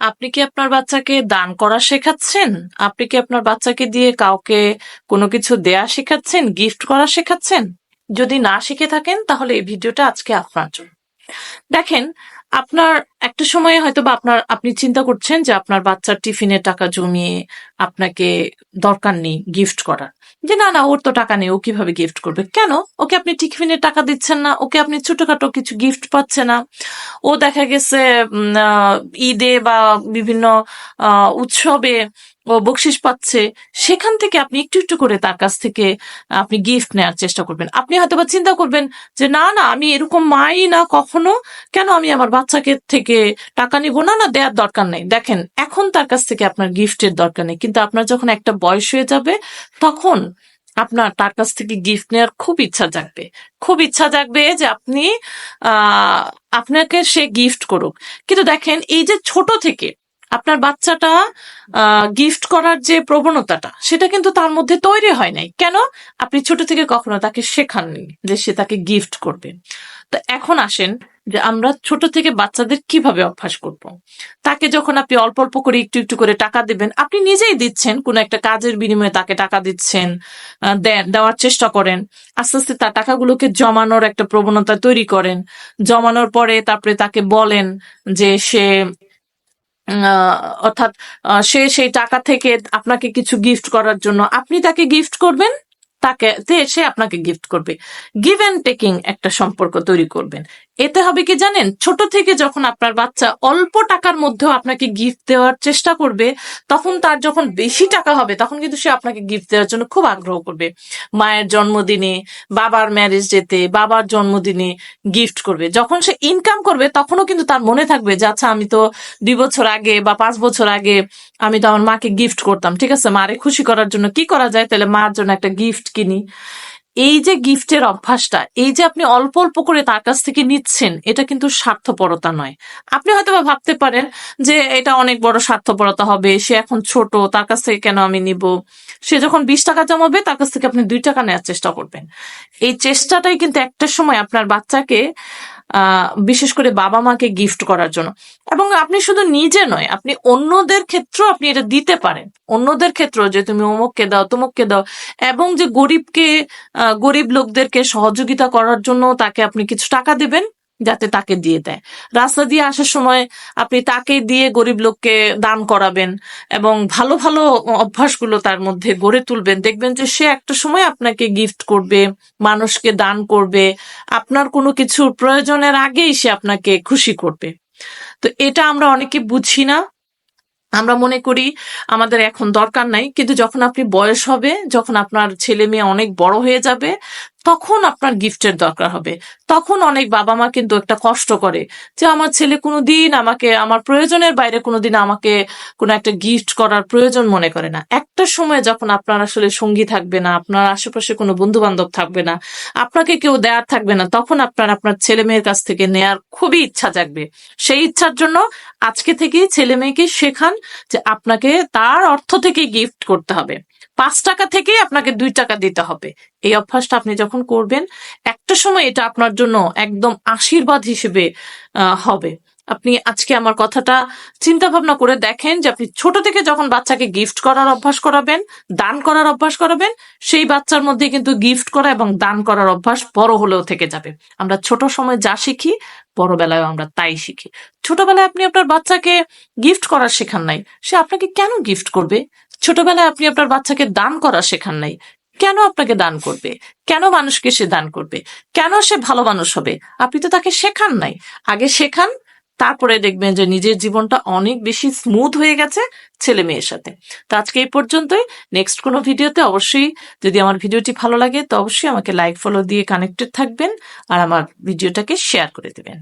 আপনি কি আপনার বাচ্চাকে দান করা শেখাচ্ছেন? আপনি কি আপনার বাচ্চাকে দিয়ে কাউকে কোনো কিছু দেয়া শেখাচ্ছেন, গিফট করা শেখাচ্ছেন? যদি না শিখে থাকেন তাহলে এই ভিডিওটা আজকে আপনার জন্য। দেখেন, আপনার একটা সময়ে হয়তো বা আপনি চিন্তা করছেন যে আপনার বাচ্চার টিফিনের টাকা জমিয়ে আপনাকে দরকার নেই গিফট করার, যে না না ওর তো টাকা নেই, ও কিভাবে গিফট করবে? কেন? ওকে আপনি টিফিনের টাকা দিচ্ছেন না, ওকে আপনি ছোটখাটো কিছু গিফট পাচ্ছে না, ও দেখা গেছে ঈদে বা বিভিন্ন উৎসবে ও বকশিস পাচ্ছে, সেখান থেকে আপনি একটু একটু করে তার কাছ থেকে আপনি গিফট নেওয়ার চেষ্টা করবেন। আপনি হয়তো বা চিন্তা করবেন যে না না আমি এরকম মাই না কখনো, কেন আমি আমার বাচ্চাকে থেকে টাকা নিব? না না, দেওয়ার দরকার নেই। দেখেন, এখন তার কাছ থেকে আপনার গিফটের দরকার নেই, কিন্তু আপনার যখন একটা বয়স হয়ে যাবে তখন আপনার তার কাছ থেকে গিফট নেওয়ার খুব ইচ্ছা জাগবে, খুব ইচ্ছা জাগবে যে আপনি আহ আপনাকে সে গিফট করুক। কিন্তু দেখেন, এই যে ছোট থেকে আপনার বাচ্চাটা গিফট করার যে প্রবণতাটা, সেটা কিন্তু তার মধ্যে তৈরি হয় নাই। কেন? আপনি ছোট থেকে কখনো তাকে শেখাননি যে সে তাকে গিফট করবে। তো এখন আসেন যে আমরা ছোট থেকে বাচ্চাদের কিভাবে অভ্যাস করব। তাকে যখন আপনি অল্প অল্প করে একটু একটু করে টাকা দিবেন, আপনি নিজেই দিচ্ছেন, কোনো একটা কাজের বিনিময়ে তাকে টাকা দিচ্ছেন, দেওয়ার চেষ্টা করেন। আস্তে আস্তে তার টাকাগুলোকে জমানোর একটা প্রবণতা তৈরি করেন। জমানোর পরে তারপরে তাকে বলেন যে সে অর্থাৎ সে সেই টাকা থেকে আপনাকে কিছু গিফট করার জন্য আপনি তাকে গিফট করবেন, সে আপনাকে গিফট করবে। গিভ অ্যান্ড টেকিং একটা সম্পর্ক তৈরি করবেন। এতে হবে কি জানেন, ছোট থেকে যখন আপনার বাচ্চা অল্প টাকার মধ্যেও আপনাকে গিফট দেওয়ার চেষ্টা করবে, তখন তার যখন বেশি টাকা হবে তখন কিন্তু সে আপনাকে গিফট দেওয়ার জন্য খুব আগ্রহ করবে। মায়ের জন্মদিনে, বাবার ম্যারেজ ডেতে, বাবার জন্মদিনে গিফট করবে। যখন সে ইনকাম করবে তখনও কিন্তু তার মনে থাকবে যে আচ্ছা আমি তো 2 বছর আগে বা 5 বছর আগে আমি তো আমার মাকে গিফট করতাম, ঠিক আছে, মারে খুশি করার জন্য কি করা যায়, তাহলে মার জন্য একটা গিফট কিনি। এই যে গিফটের অভ্যাসটা, এই যে আপনি অল্প অল্প করে তার কাছ থেকে নিচ্ছেন, এটা কিন্তু স্বার্থপরতা নয়। আপনি হয়তো বা ভাবতে পারেন যে এটা অনেক বড় স্বার্থপরতা হবে, সে এখন ছোট, তার কাছ থেকে কেন আমি নিব? সে যখন 20 টাকা জমাবে তার কাছ থেকে আপনি 2 টাকা নেওয়ার চেষ্টা করবেন। এই চেষ্টাটাই কিন্তু একটা সময় আপনার বাচ্চাকে বিশেষ করে বাবা মাকে গিফট করার জন্য, এবং আপনি শুধু নিজে নয়, আপনি অন্যদের ক্ষেত্রেও আপনি এটা দিতে পারেন। অন্যদের ক্ষেত্রেও যে তুমি অমুককে দাও, তমুককে দাও, এবং যে গরিব লোকদেরকে সহযোগিতা করার জন্য তাকে আপনি কিছু টাকা দিবেন যাতে তাকে দিয়ে দেয়। রাস্তা দিয়ে আসার সময় আপনি তাকে দিয়ে গরিব লোককে দান করাবেন এবং ভালো ভালো অভ্যাসগুলো তার মধ্যে গড়ে তুলবেন। দেখবেন যে সে একটা সময় আপনাকে গিফট করবে, মানুষকে দান করবে, আপনার কোনো কিছুর প্রয়োজনের আগেই সে আপনাকে খুশি করবে। তো এটা আমরা অনেকে বুঝি না। আমরা মনে করি আমাদের এখন দরকার নাই, কিন্তু যখন আপনি বয়স হবে, যখন আপনার ছেলে মেয়ে অনেক বড় হয়ে যাবে, তখন আপনার গিফটের দরকার হবে। তখন অনেক বাবা মা কিন্তু একটা কষ্ট করে যে আমার ছেলে কোনোদিন আমাকে আমার প্রয়োজনের বাইরে কোনোদিন আমাকে কোনো একটা গিফট করার প্রয়োজন মনে করে না। একটা সময় যখন আপনার আসলে সঙ্গী থাকবে না, আপনার আশেপাশে কোনো বন্ধু বান্ধব থাকবে না, আপনাকে কেউ দেয়ার থাকবে না, তখন আপনার ছেলে মেয়ের কাছ থেকে নেয়ার খুবই ইচ্ছা জাগবে। সেই ইচ্ছার জন্য আজকে থেকেই ছেলে মেয়েকে শেখান যে আপনাকে তার অর্থ থেকে গিফট করতে হবে। 5 টাকা থেকেই আপনাকে 2 টাকা দিতে হবে। এই অভ্যাসটা আপনি যখন করবেন, একটা সময় এটা আপনার জন্য একদম আশীর্বাদ হিসেবে হবে। আপনি আজকে আমার কথাটা চিন্তা ভাবনা করে দেখেন যে আপনি ছোট থেকে যখন বাচ্চাকে গিফট করার অভ্যাস করাবেন, দান করার অভ্যাস করাবেন, সেই বাচ্চার মধ্যে কিন্তু গিফট করা এবং দান করার অভ্যাস বড় হলেও থেকে যাবে। আমরা ছোট সময় যা শিখি, বড়বেলায় আমরা তাই শিখি। ছোটবেলায় আপনি আপনার বাচ্চাকে গিফট করা শেখান নাই, সে আপনাকে কেন গিফট করবে? ছোটবেলায় আপনি আপনার বাচ্চাকে দান করা শেখান নাই, কেন আপনাকে দান করবে? কেন মানুষকে সে দান করবে? কেন সে ভালো মানুষ হবে? আপনি তো তাকে শেখান নাই। আগে শেখান, তারপরে দেখবেন যে নিজের জীবনটা অনেক বেশি স্মুথ হয়ে গেছে ছেলে মেয়ের সাথে। তো আজকে এই পর্যন্তই। নেক্সট কোনো ভিডিওতে অবশ্যই, যদি আমার ভিডিওটি ভালো লাগে তো অবশ্যই আমাকে লাইক ফলো দিয়ে কানেক্টেড থাকবেন আর আমার ভিডিওটাকে শেয়ার করে দেবেন।